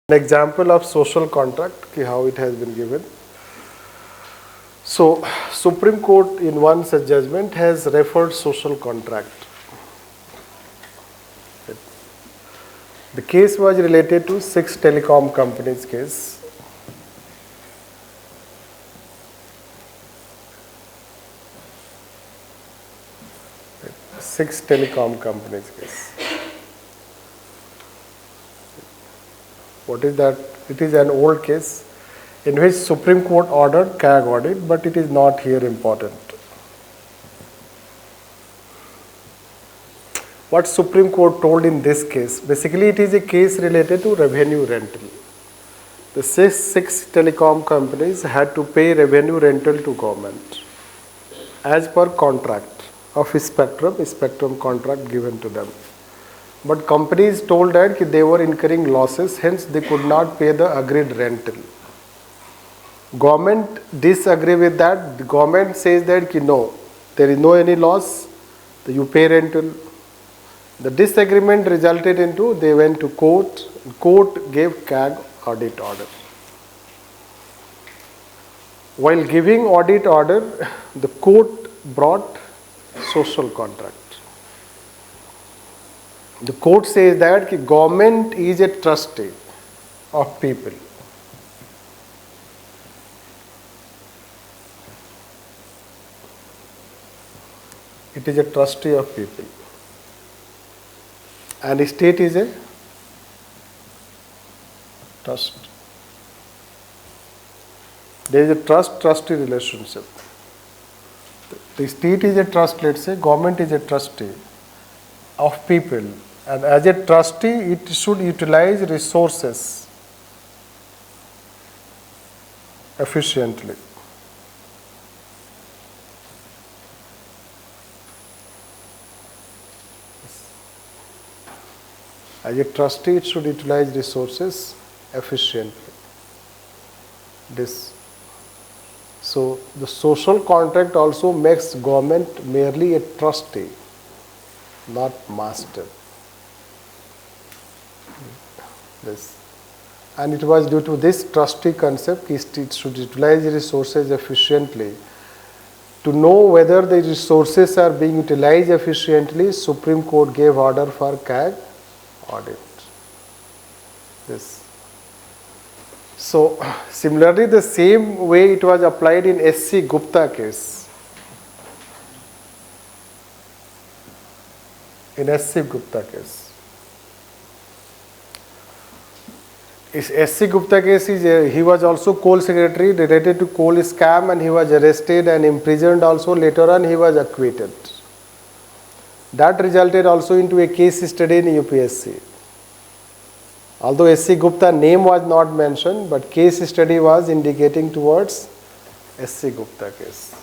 An example of social contract, how it has been given. So, Supreme Court in one such judgment has referred social contract. The case was related to 6 telecom companies case. Six telecom companies case. What is that? It is an old case in which Supreme Court ordered CAG audit, but it is not here important. What Supreme Court told in this case? Basically, it is a case related to revenue rental. The six telecom companies had to pay revenue rental to government as per contract of spectrum contract given to them. But companies told that they were incurring losses, hence they could not pay the agreed rental. Government disagree with that. The government says that no, there is no any loss, you pay rental. The disagreement resulted into they went to court. Court gave CAG audit order. While giving audit order, the court brought social contract. The court says that government is a trustee of people. It is a trustee of people. And the state is a trust. There is a trustee relationship. The state is a trust, let's say, government is a trustee of people. And as a trustee, it should utilize resources efficiently. As a trustee, it should utilize resources efficiently. So, the social contract also makes government merely a trustee, not master. And it was due to this trustee concept, it should utilize resources efficiently. To know whether the resources are being utilized efficiently, Supreme Court gave order for CAG audit. So, similarly, the same way it was applied in SC Gupta case. In SC Gupta case. SC Gupta case, he was also coal secretary related to coal scam, and he was arrested and imprisoned also. Later on, he was acquitted. That resulted also into a case study in UPSC. Although SC Gupta name was not mentioned, but case study was indicating towards SC Gupta case.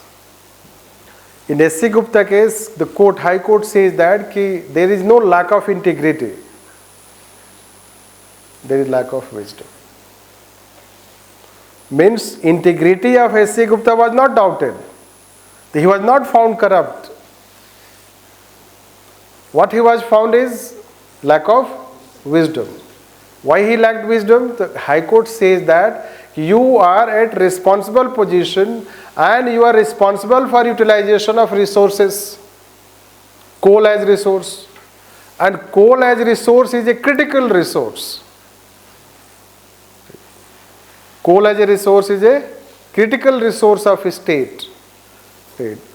In SC Gupta case, the High Court says that there is no lack of integrity. There is lack of wisdom. Means integrity of SC Gupta was not doubted. He was not found corrupt. What he was found is lack of wisdom. Why he lacked wisdom? The High Court says that you are at responsible position and you are responsible for utilization of resources. Coal as resource. And coal as resource is a critical resource. Coal as a resource is a critical resource of a state.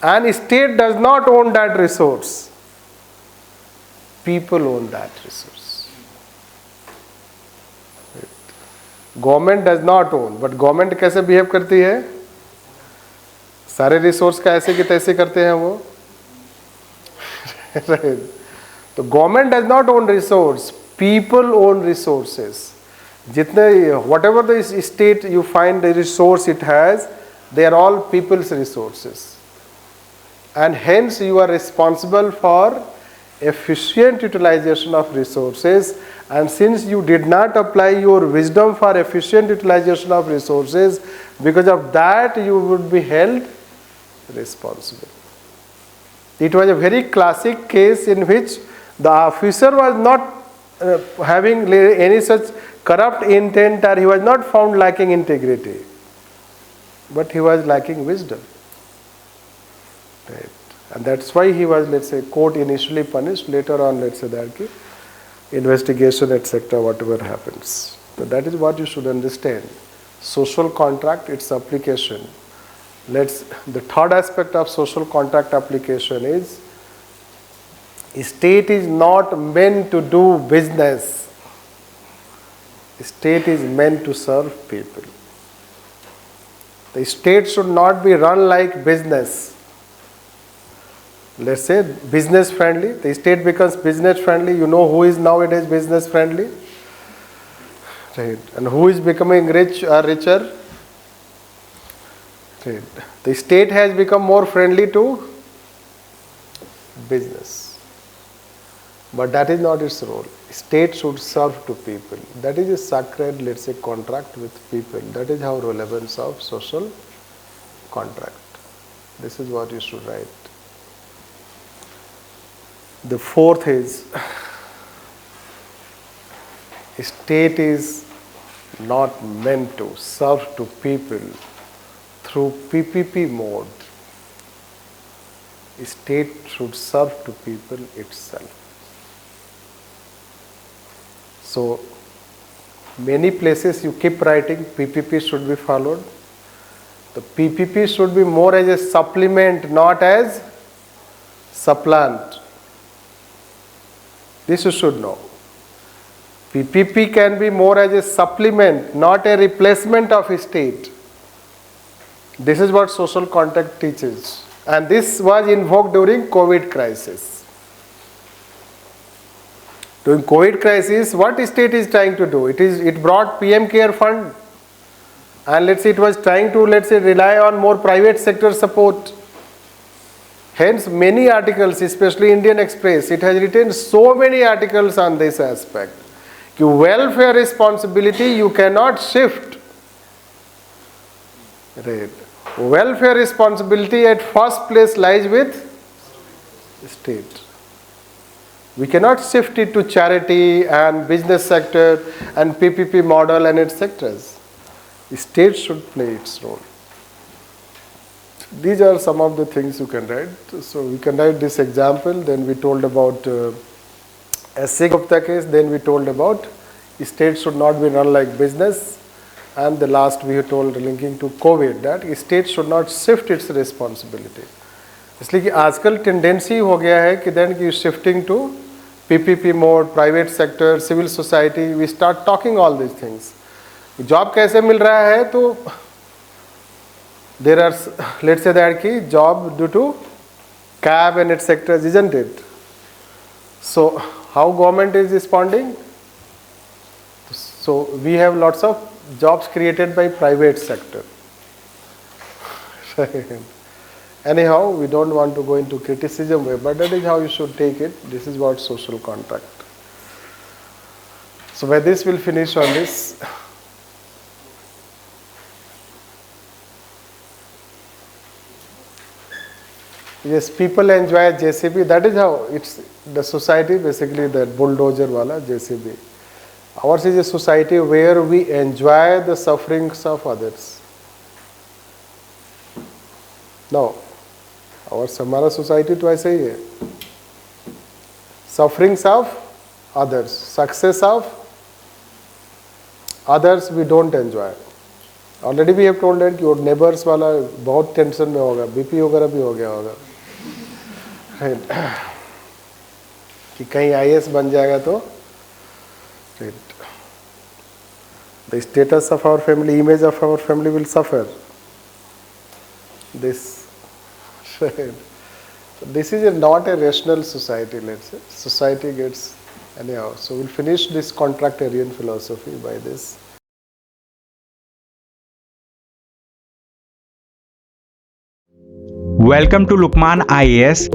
And state does not own that resource. People own that resource. Government does not own, but government कैसे behave करती है? सारे resource का ऐसे कि तैसे करते हैं वो. Right. So government does not own resource. People own resources. Whatever the state you find the resource it has, they are all people's resources. And hence you are responsible for efficient utilization of resources, and since you did not apply your wisdom for efficient utilization of resources, because of that you would be held responsible. It was a very classic case in which the officer was not having any such corrupt intent, or he was not found lacking integrity, but he was lacking wisdom. Right. And that's why he was, let's say, court initially punished, later on, let's say, that investigation, etc., whatever happens. So that is what you should understand. Social contract, its application. The third aspect of social contract application is, state is not meant to do business. State is meant to serve people. The state should not be run like business. Let's say business friendly. The state becomes business friendly. You know who is nowadays business friendly? Right. And who is becoming rich or richer? Right. The state has become more friendly to business. But that is not its role. State should serve to people. That is a sacred, let's say, contract with people. That is how relevance of social contract. This is what you should write. The fourth is, state is not meant to serve to people through PPP mode. State should serve to people itself. So, many places you keep writing PPP should be followed. The PPP should be more as a supplement, not as supplant. This you should know. PPP can be more as a supplement, not a replacement of a state. This is what social contract teaches. And this was invoked during COVID crisis. During COVID crisis, what state is trying to do? It brought PM Care Fund, and let's say it was trying to, let's say, rely on more private sector support. Hence, many articles, especially Indian Express, it has written so many articles on this aspect. Welfare responsibility you cannot shift. Right. Welfare responsibility at first place lies with state. We cannot shift it to charity and business sector and PPP model and its sectors. The state should play its role. These are some of the things you can write. So we can write this example, then we told about S.C. Gupta case, then we told about state should not be run like business, and the last we told linking to COVID that state should not shift its responsibility. इसलिए कि आजकल tendency हो गया है कि then कि shifting to PPP mode, private sector, civil society, we start talking all these things. Job कैसे मिल रहा है तो there are, let's say that ki job due to cab and etc., isn't it? So how government is responding? So we have lots of jobs created by private sector. Anyhow, we don't want to go into criticism way, but that is how you should take it. This is what social contract. So by this we'll finish on this. Yes, people enjoy JCB. That is how it's the society, basically the bulldozer wala JCB. Ours is a society where we enjoy the sufferings of others. No, हमारा society तो ऐसे ही है. Sufferings of others, success of others we don't enjoy. Already we have told that your neighbors वाला बहुत tension में होगा, BP वगैरह भी हो गया होगा कि कहीं IAS बन जाएगा तो the status of our family, image of our family will suffer. This is not a rational society, let's say. Society gets anyhow. So we'll finish this contractarian philosophy by this. Welcome to LUKMAAN IAS.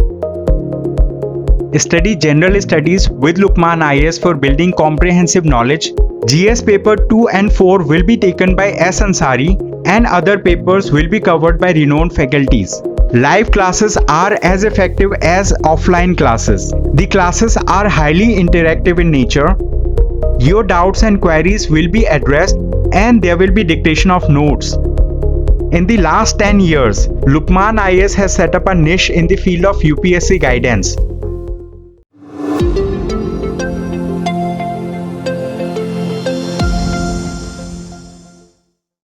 Study General Studies with LUKMAAN IAS for building comprehensive knowledge. GS paper 2 and 4 will be taken by S. Ansari and other papers will be covered by renowned faculties. Live classes are as effective as offline classes. The classes are highly interactive in nature. Your doubts and queries will be addressed and there will be dictation of notes. In the last 10 years, LUKMAAN IAS has set up a niche in the field of UPSC guidance.